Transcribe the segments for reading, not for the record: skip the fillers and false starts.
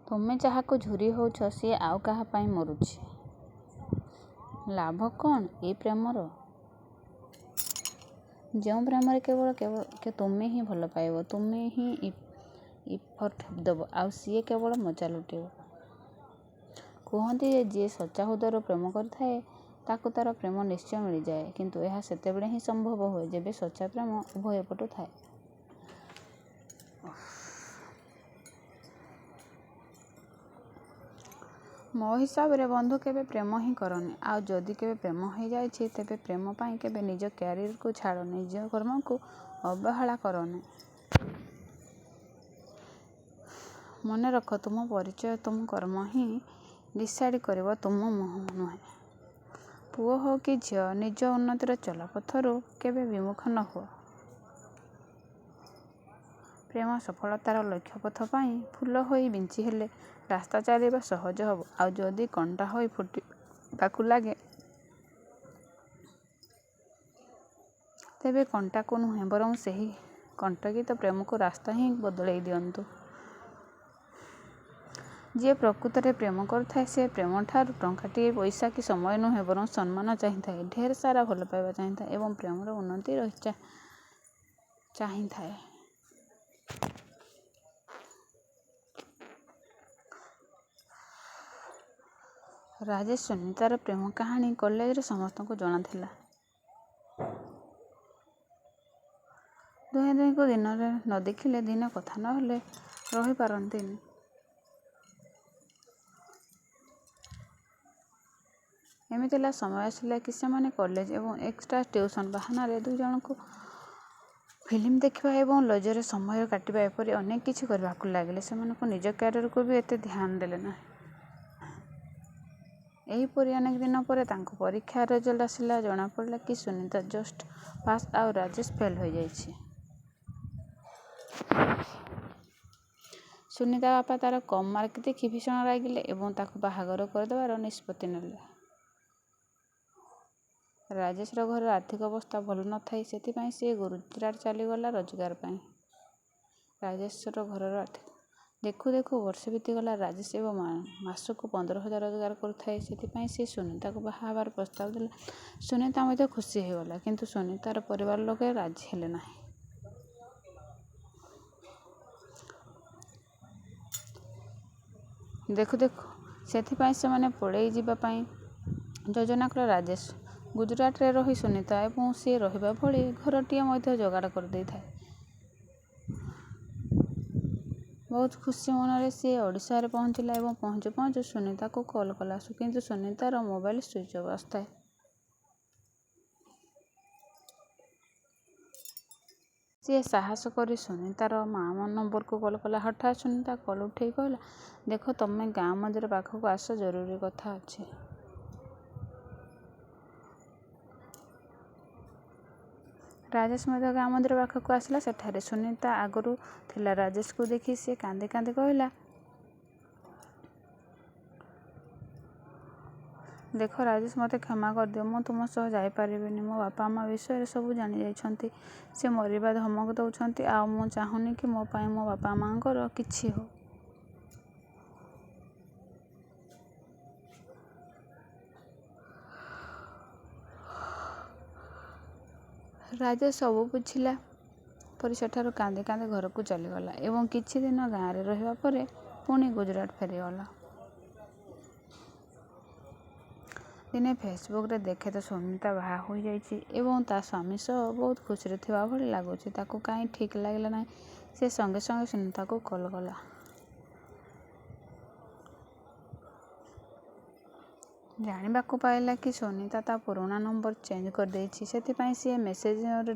ତୁମେ ଯାହାକୁ ଝୁରି ହେଉଛ ସିଏ ଆଉ କାହା ପାଇଁ ମରୁଛି। ଲାଭ କ'ଣ ଏଇ ପ୍ରେମର? ଯେଉଁ ପ୍ରେମରେ କେବଳ ତୁମେ ହିଁ ଭଲ ପାଇବ, ତୁମେ ହିଁ ଇଫର୍ଟ ଦେବ, ଆଉ ସିଏ କେବଳ ମଜା ଲୁଟିବ। କୁହନ୍ତି ଯେ ଯିଏ ସଚ୍ଚା ହୃଦୟରୁ ପ୍ରେମ କରିଥାଏ ତାକୁ ତା'ର ପ୍ରେମ ନିଶ୍ଚୟ ମିଳିଯାଏ। କିନ୍ତୁ ଏହା ସେତେବେଳେ ହିଁ ସମ୍ଭବ ହୁଏ ଯେବେ ସଚ୍ଚା ପ୍ରେମ ଉଭୟ ପଟୁ ଥାଏ। ମୋ ହିସାବରେ ବନ୍ଧୁ କେବେ ପ୍ରେମ ହିଁ କରନି। ଆଉ ଯଦି କେବେ ପ୍ରେମ ହୋଇଯାଇଛି ତେବେ ପ୍ରେମ ପାଇଁ କେବେ ନିଜ କ୍ୟାରିୟରକୁ ଛାଡ଼, ନିଜ କର୍ମକୁ ଅବହେଳା କରନି। ମନେ ରଖ, ତୁମ ପରିଚୟ, ତୁମ କର୍ମ ହିଁ ଡିସାଇଡ୍ କରିବ, ତୁମ ମୁହଁ ନୁହେଁ। ପୁଅ ହେଉ କି ଝିଅ, ନିଜ ଉନ୍ନତିର ଚଲାପଥରୁ କେବେ ବିମୁଖ ନ ହୁଅ। ପ୍ରେମ ସଫଳତାର ଲକ୍ଷ୍ୟପଥ ପାଇଁ ଫୁଲ ହୋଇ ବିଞ୍ଚି ହେଲେ ରାସ୍ତା ଚାଲିବା ସହଜ ହେବ। ଆଉ ଯଦି କଣ୍ଟା ହୋଇ ଫୁଟିବାକୁ ଲାଗେ ତେବେ କଣ୍ଟାକୁ ନୁହେଁ ବରଂ ସେହି କଣ୍ଟକିତ ପ୍ରେମକୁ ରାସ୍ତା ହିଁ ବଦଳେଇ ଦିଅନ୍ତୁ। ଯିଏ ପ୍ରକୃତରେ ପ୍ରେମ କରୁଥାଏ ସେ ପ୍ରେମଠାରୁ ଟଙ୍କାଟିଏ ପଇସା କି ସମୟ ନୁହେଁ ବରଂ ସମ୍ମାନ ଚାହିଁଥାଏ, ଢେର ସାରା ଭଲ ପାଇବା ଚାହିଁଥାଏ ଏବଂ ପ୍ରେମର ଉନ୍ନତି ଚାହିଁଥାଏ। ରାଜେଶ ସୁନିତାର ପ୍ରେମ କାହାଣୀ କଲେଜରେ ସମସ୍ତଙ୍କୁ ଜଣାଥିଲା। ଦୁହେଁ ଦୁହିଁଙ୍କୁ ଦିନରେ ନ ଦେଖିଲେ, ଦିନେ କଥା ନ ହେଲେ ରହିପାରନ୍ତିନି। ଏମିତି ସମୟ ଆସିଲା କି ସେମାନେ କଲେଜ ଏବଂ ଏକ୍ସଟ୍ରା ଟ୍ୟୁସନ୍ ବାହାନାରେ ଦୁଇଜଣଙ୍କୁ ଫିଲ୍ମ ଦେଖିବା ଏବଂ ଲଜରେ ସମୟ କାଟିବା ଏପରି ଅନେକ କିଛି କରିବାକୁ ଲାଗିଲେ। ସେମାନଙ୍କ ନିଜ କ୍ୟାରିୟରକୁ ବି ଏତେ ଧ୍ୟାନ ଦେଲେ ନାହିଁ। ଏହିପରି ଅନେକ ଦିନ ପରେ ତାଙ୍କ ପରୀକ୍ଷା ରେଜଲ୍ଟ ଆସିଲା। ଜଣାପଡ଼ିଲା କି ସୁନିତା ଜଷ୍ଟ ପାସ୍ ଆଉ ରାଜେଶ ଫେଲ୍ ହୋଇଯାଇଛି। ସୁନିତା ବାପା ତା'ର କମ୍ ମାର୍କ ଦେଖି ଭୀଷଣ ରାଗିଲେ ଏବଂ ତାକୁ ବାହାଘର କରିଦେବାର ନିଷ୍ପତ୍ତି ନେଲେ। ରାଜେଶର ଘରର ଆର୍ଥିକ ଅବସ୍ଥା ଭଲ ନ ଥାଇ ସେଥିପାଇଁ ସେ ଗୁଜରାଟ ଚାଲିଗଲା ରୋଜଗାର ପାଇଁ। ରାଜେଶର ଘରର ଆର୍ଥିକ ଦେଖୁ ଦେଖୁ ବର୍ଷେ ବିତିଗଲା। ରାଜେଶ ଏବେ ମାସକୁ 15,000 ରୋଜଗାର କରୁଥାଏ। ସେଥିପାଇଁ ସେ ସୁନିତାକୁ ବାହା ହେବାର ପ୍ରସ୍ତାବ ଦେଲା। ସୁନିତା ମଧ୍ୟ ଖୁସି ହୋଇଗଲା। କିନ୍ତୁ ସୁନିତାର ପରିବାର ଲୋକେ ରାଜି ହେଲେ ନାହିଁ। ଦେଖୁ ଦେଖୁ ସେଥିପାଇଁ ସେମାନେ ପଳେଇ ଯିବା ପାଇଁ ଯୋଜନା କଲେ। ରାଜେଶ ଗୁଜରାଟରେ ରହି ସୁନିତା ଏବଂ ସେ ରହିବା ଭଳି ଘରଟିଏ ମଧ୍ୟ ଯୋଗାଡ଼ କରିଦେଇଥାଏ। ବହୁତ ଖୁସି ମନରେ ସେ ଓଡ଼ିଶାରେ ପହଞ୍ଚିଲା ଏବଂ ପହଞ୍ଚୁ ପହଞ୍ଚୁ ସୁନିତାକୁ କଲ୍ କଲା। କିନ୍ତୁ ସୁନିତାର ମୋବାଇଲ ସୁଇଚ୍ ଅଫ୍ ଆସୁଥାଏ। ସିଏ ସାହସ କରି ସୁନିତାର ମାଆ ନମ୍ବରକୁ କଲ୍ କଲା। ହଠାତ୍ ସୁନିତା କଲ୍ ଉଠେଇ କହିଲା, ଦେଖ ତମେ ଗାଁ ମନ୍ଦିର ପାଖକୁ ଆସ, ଜରୁରୀ କଥା ଅଛି। ରାଜେଶ ମଧ୍ୟ ଗାଁ ମନ୍ଦିର ପାଖକୁ ଆସିଲା। ସେଠାରେ ସୁନିତା ଆଗରୁ ଥିଲା। ରାଜେଶକୁ ଦେଖି ସେ କାନ୍ଦି କାନ୍ଦି କହିଲା, ଦେଖ ରାଜେଶ, ମୋତେ କ୍ଷମା କରିଦିଅ। ମୁଁ ତୁମ ସହ ଯାଇପାରିବିନି। ମୋ ବାପା ମା ବିଷୟରେ ସବୁ ଜାଣିଯାଇଛନ୍ତି। ସେ ମରିବା ଧମକ ଦେଉଛନ୍ତି। ଆଉ ମୁଁ ଚାହୁଁନି କି ମୋ ପାଇଁ ମୋ ବାପା ମାଙ୍କର କିଛି ହେଉ। ରାଜେଶ ସବୁ ବୁଝିଲା ପରି ସେଠାରୁ କାନ୍ଦି କାନ୍ଦି ଘରକୁ ଚାଲିଗଲା ଏବଂ କିଛି ଦିନ ଗାଁରେ ରହିବା ପରେ ପୁଣି ଗୁଜରାଟ ଫେରିଗଲା। ଦିନେ ଫେସବୁକରେ ଦେଖେ ତ ସୁନିତା ବାହା ହୋଇଯାଇଛି ଏବଂ ତା ସ୍ୱାମୀ ସହ ବହୁତ ଖୁସିରେ ଥିବା ଭଳି ଲାଗୁଛି। ତାକୁ କାହିଁ ଠିକ୍ ଲାଗିଲା ନାହିଁ। ସେ ସଙ୍ଗେ ସଙ୍ଗେ ସୁନିତାକୁ କଲ୍ କଲା। ଜାଣିବାକୁ ପାଇଲା କି ସୁନିତା ତା ପୁରୁଣା ନମ୍ବର ଚେଞ୍ଜ କରିଦେଇଛି। ସେଥିପାଇଁ ସେ ମେସେଞ୍ଜରରେ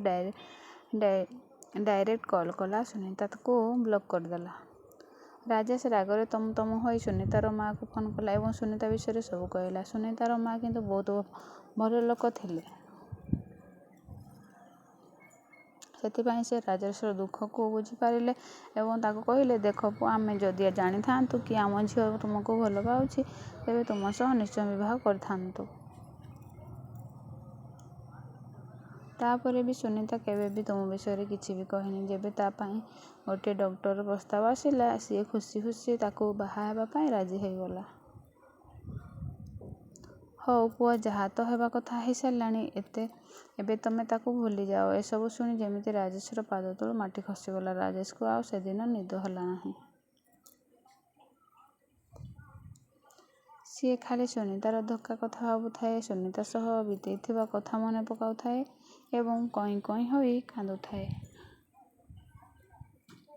ଡାଇରେକ୍ଟ କଲ୍ କଲା। ସୁନିତାକୁ ବ୍ଲକ୍ କରିଦେଲା। ରାଜେଶ ରାଗରେ ତମ ତମ ହୋଇ ସୁନିତାର ମାଆକୁ ଫୋନ୍ କଲା ଏବଂ ସୁନିତା ବିଷୟରେ ସବୁ କହିଲା। ସୁନିତାର ମାଆ କିନ୍ତୁ ବହୁତ ଭଲ ଲୋକ ଥିଲେ। ସେଥିପାଇଁ ସେ ରାଜେଶର ଦୁଃଖକୁ ବୁଝିପାରିଲେ ଏବଂ ତାକୁ କହିଲେ, ଦେଖ ପୁଅ, ଆମେ ଯଦି ଜାଣିଥାନ୍ତୁ କି ଆମ ଝିଅ ତୁମକୁ ଭଲ ପାଉଛି ତେବେ ତୁମ ସହ ନିଶ୍ଚୟ ବିବାହ କରିଥାନ୍ତୁ। ତାପରେ ବି ସୁନିତା କେବେ ବି ତୁମ ବିଷୟରେ କିଛି ବି କହିନି। ଯେବେ ତା ପାଇଁ ଗୋଟିଏ ଡକ୍ଟର ପ୍ରସ୍ତାବ ଆସିଲା, ସିଏ ଖୁସି ଖୁସି ତାକୁ ବାହା ହେବା ପାଇଁ ରାଜି ହେଇଗଲା। ହଉ ପୁଅ, ଯାହା ତ ହେବା କଥା ହେଇସାରିଲାଣି, ଏବେ ତମେ ତାକୁ ଭୁଲିଯାଅ। ଏସବୁ ଶୁଣି ଯେମିତି ରାଜେଶର ପାଦ ତଳୁ ମାଟି ଖସିଗଲା। ରାଜେଶକୁ ଆଉ ସେଦିନ ନିଦ ହେଲା ନାହିଁ। ସିଏ ଖାଲି ସୁନିତାର ଧୋକା କଥା ଭାବୁଥାଏ, ସୁନିତା ସହ ବିତେଇଥିବା କଥା ମନେ ପକାଉଥାଏ ଏବଂ କଇଁ କଇଁ ହୋଇ କାନ୍ଦୁଥାଏ।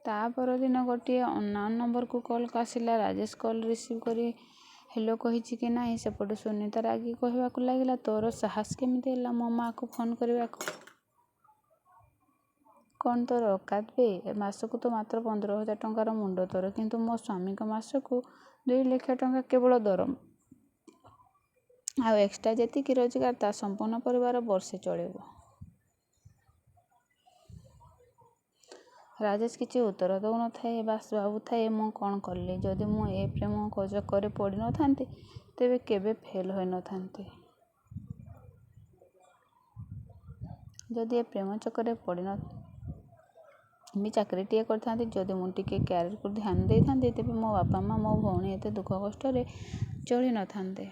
ତା ପରଦିନ ଗୋଟିଏ ଅନ୍‌ନୋନ୍ ନମ୍ବରକୁ କଲ୍ ଆସିଲା। ରାଜେଶ କଲ୍ ରିସିଭ୍ କରି ହେଲୋ କହିଛି କି ନାହିଁ, ସେପଟୁ ସୁନିତା ରାଗି କହିବାକୁ ଲାଗିଲା, ତୋର ସାହସ କେମିତି ହେଲା ମୋ ମା'କୁ ଫୋନ୍ କରିବାକୁ? କ'ଣ ତୋର ଔକାତ୍ ବେ? ମାସକୁ ତ ମାତ୍ର 15,000 ଟଙ୍କାର ମୁଣ୍ଡ ତୋର, କିନ୍ତୁ ମୋ ସ୍ୱାମୀଙ୍କ ମାସକୁ 2 ଲକ୍ଷ ଟଙ୍କା କେବଳ ଦରମା। ଆଉ ଏକ୍ସଟ୍ରା ଯେତିକି ରୋଜଗାର, ତା ସମ୍ପୂର୍ଣ୍ଣ ପରିବାର ବର୍ଷେ ଚଳିବ। ରାଜେଶ କିଛି ଉତ୍ତର ଦେଉନଥାଏ। ବାସ୍ ଭାବୁଥାଏ, ମୁଁ କ'ଣ କଲି? ଯଦି ମୁଁ ଏ ପ୍ରେମ ଚକ୍କରରେ ପଡ଼ି ନଥାନ୍ତି, ତେବେ କେବେ ଫେଲ୍ ହୋଇନଥାନ୍ତି। ଯଦି ଏ ପ୍ରେମ ଚକ୍କରରେ ପଡ଼ି ବି ଚାକିରିଟିଏ କରିଥାନ୍ତି, ଯଦି ମୁଁ ଟିକେ କ୍ୟାରିୟରକୁ ଧ୍ୟାନ ଦେଇଥାନ୍ତି, ତେବେ ମୋ ବାପା ମା, ମୋ ଭଉଣୀ ଏତେ ଦୁଃଖ କଷ୍ଟରେ ଚଳି ନଥାନ୍ତେ।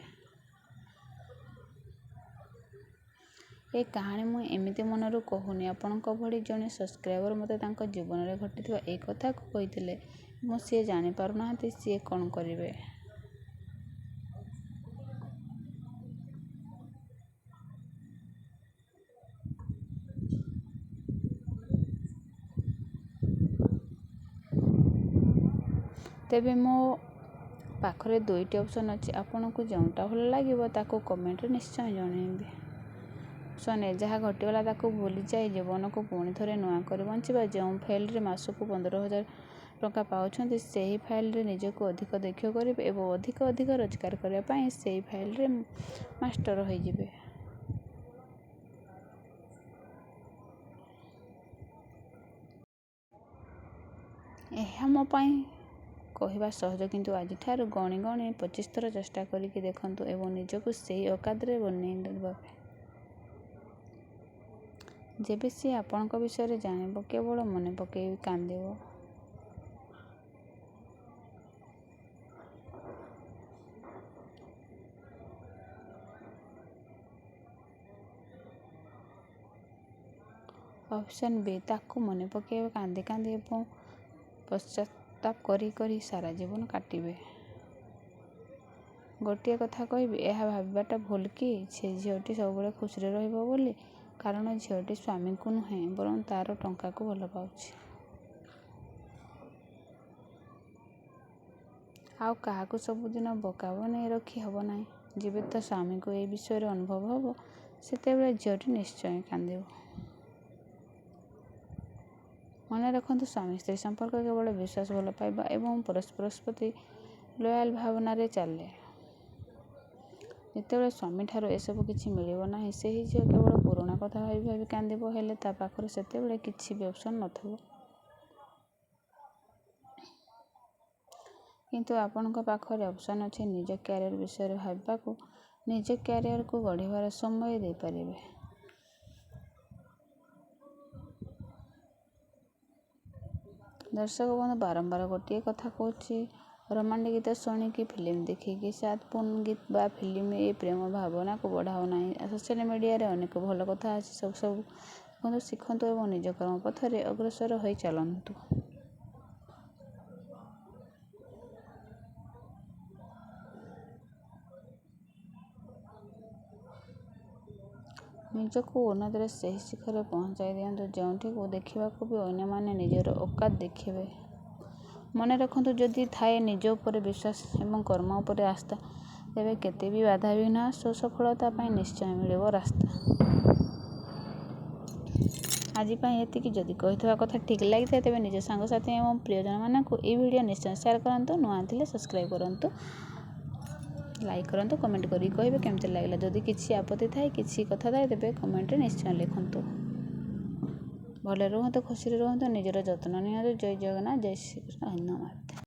ଏ କାହାଣୀ ମୁଁ ଏମିତି ମନରୁ କହୁନି। ଆପଣଙ୍କ ଭଳି ଜଣେ ସବସ୍କ୍ରାଇବର ମୋତେ ତାଙ୍କ ଜୀବନରେ ଘଟିଥିବା ଏଇ କଥାକୁ କହିଥିଲେ ଏବଂ ସିଏ ଜାଣିପାରୁନାହାନ୍ତି ସିଏ କ'ଣ କରିବେ। ତେବେ ମୋ ପାଖରେ 2ଟି ଅପସନ୍ ଅଛି। ଆପଣଙ୍କୁ ଯେଉଁଟା ଭଲ ଲାଗିବ ତାକୁ କମେଣ୍ଟରେ ନିଶ୍ଚୟ ଜଣାଇବେ। ଅପସନ୍ ଏ, ଯାହା ଘଟିଗଲା ତାକୁ ଭୁଲିଯାଇ ଜୀବନକୁ ପୁଣି ଥରେ ନୂଆ କରି ବଞ୍ଚିବା। ଯେଉଁ ଫିଲ୍ଡରେ ମାସକୁ 15,000 ଟଙ୍କା ପାଉଛନ୍ତି, ସେହି ଫିଲ୍ଡରେ ନିଜକୁ ଅଧିକ ଦକ୍ଷ କରିବେ ଏବଂ ଅଧିକ ରୋଜଗାର କରିବା ପାଇଁ ସେହି ଫିଲ୍ଡରେ ମାଷ୍ଟର ହୋଇଯିବେ। ଏହା ମୋ ପାଇଁ କହିବା ସହଜ, କିନ୍ତୁ ଆଜିଠାରୁ ଗଣି ଗଣି 25 ଥର ଚେଷ୍ଟା କରିକି ଦେଖନ୍ତୁ ଏବଂ ନିଜକୁ ସେହି ଔକାତରେ ବନେଇ ଦେବା। ଯେବେ ସିଏ ଆପଣଙ୍କ ବିଷୟରେ ଜାଣିବ, କେବଳ ମନେ ପକାଇ କାନ୍ଦିବ। ଅପସନ୍ ବି, ତାକୁ ମନେ ପକାଇବେ କାନ୍ଦି କାନ୍ଦି ଏବଂ ପଶ୍ଚାତ୍ତାପ କରି କରି ସାରା ଜୀବନ କାଟିବେ। ଗୋଟିଏ କଥା କହିବି, ଏହା ଭାବିବାଟା ଭୁଲ କି ସେ ଝିଅଟି ସବୁବେଳେ ଖୁସିରେ ରହିବ ବୋଲି, କାରଣ ଝିଅଟି ସ୍ୱାମୀକୁ ନୁହେଁ, ବରଂ ତା'ର ଟଙ୍କାକୁ ଭଲ ପାଉଛି। ଆଉ କାହାକୁ ସବୁଦିନ ବୋକା ବନେଇ ରଖି ହେବ ନାହିଁ। ଯେବେ ତା ସ୍ୱାମୀକୁ ଏ ବିଷୟରେ ଅନୁଭବ ହେବ, ସେତେବେଳେ ଝିଅଟି ନିଶ୍ଚୟ କାନ୍ଦିବ। ମନେ ରଖନ୍ତୁ, ସ୍ୱାମୀ ସ୍ତ୍ରୀ ସମ୍ପର୍କ କେବଳ ବିଶ୍ୱାସ, ଭଲ ପାଇବା ଏବଂ ପରସ୍ପର ପ୍ରତି ଲୟାଲ୍ ଭାବନାରେ ଚାଲେ। ଯେତେବେଳେ ସ୍ୱାମୀଠାରୁ ଏସବୁ କିଛି ମିଳିବ ନାହିଁ, ସେହି ଝିଅ କେବଳ ପୁରୁଣା କଥା ଭାବି ଭାବି କାନ୍ଦିବ। ହେଲେ ତା ପାଖରେ ସେତେବେଳେ କିଛି ବି ଅପସନ୍ ନଥିବ। କିନ୍ତୁ ଆପଣଙ୍କ ପାଖରେ ଅପସନ୍ ଅଛି ନିଜ କ୍ୟାରିୟର ବିଷୟରେ ଭାବିବାକୁ, ନିଜ କ୍ୟାରିୟରକୁ ଗଢ଼ିବାର ସମୟ ଦେଇପାରିବେ। ଦର୍ଶକ ବନ୍ଧୁ, ବାରମ୍ବାର ଗୋଟିଏ କଥା କହୁଛି, ରୋମାଣ୍ଟିକ୍ ଗୀତ ଶୁଣିକି, ଫିଲ୍ମ ଦେଖିକି, ସାଦପୂର୍ଣ୍ଣ ଗୀତ ବା ଫିଲ୍ମ ଏ ପ୍ରେମ ଭାବନାକୁ ବଢ଼ାଅ ନାହିଁ। ସୋସିଆଲ ମିଡ଼ିଆରେ ଅନେକ ଭଲ କଥା ଅଛି, ସବୁ ଦେଖନ୍ତୁ, ଶିଖନ୍ତୁ ଏବଂ ନିଜ କର୍ମ ପଥରେ ଅଗ୍ରସର ହୋଇ ଚାଲନ୍ତୁ। ନିଜକୁ ଉନ୍ନତିର ସେହି ଶିଖରରେ ପହଞ୍ଚାଇ ଦିଅନ୍ତୁ, ଯେଉଁଠିକୁ ଦେଖିବାକୁ ବି ଅନ୍ୟମାନେ ନିଜର ଔକାତ୍ ଦେଖିବେ। ମନେ ରଖନ୍ତୁ, ଯଦି ଥାଏ ନିଜ ଉପରେ ବିଶ୍ୱାସ ଏବଂ କର୍ମ ଉପରେ ଆସ୍ଥା, ତେବେ କେତେ ବି ବାଧାବିଘ୍ନ ଆସୁ, ସଫଳତା ପାଇଁ ନିଶ୍ଚୟ ମିଳିବ ରାସ୍ତା। ଆଜି ପାଇଁ ଏତିକି। ଯଦି କହିଥିବା କଥା ଠିକ୍ ଲାଗିଥାଏ, ତେବେ ନିଜ ସାଙ୍ଗସାଥି ଏବଂ ପ୍ରିୟଜନମାନଙ୍କୁ ଏହି ଭିଡ଼ିଓ ନିଶ୍ଚୟ ସେୟାର କରନ୍ତୁ। ନୂଆ ଥିଲେ ସବସ୍କ୍ରାଇବ୍ କରନ୍ତୁ, ଲାଇକ୍ କରନ୍ତୁ, କମେଣ୍ଟ କରି କହିବେ କେମିତି ଲାଗିଲା। ଯଦି କିଛି ଆପତ୍ତି ଥାଏ, କିଛି କଥା ଥାଏ, ତେବେ କମେଣ୍ଟରେ ନିଶ୍ଚୟ ଲେଖନ୍ତୁ। ଭଲରେ ରୁହନ୍ତୁ, ଖୁସିରେ ରୁହନ୍ତୁ, ନିଜର ଯତ୍ନ ନିଅନ୍ତୁ। ଜୟ ଜଗନ୍ନାଥ, ଜୟ ଶ୍ରୀକୃଷ୍ଣ, ଧନ୍ୟବାଦ।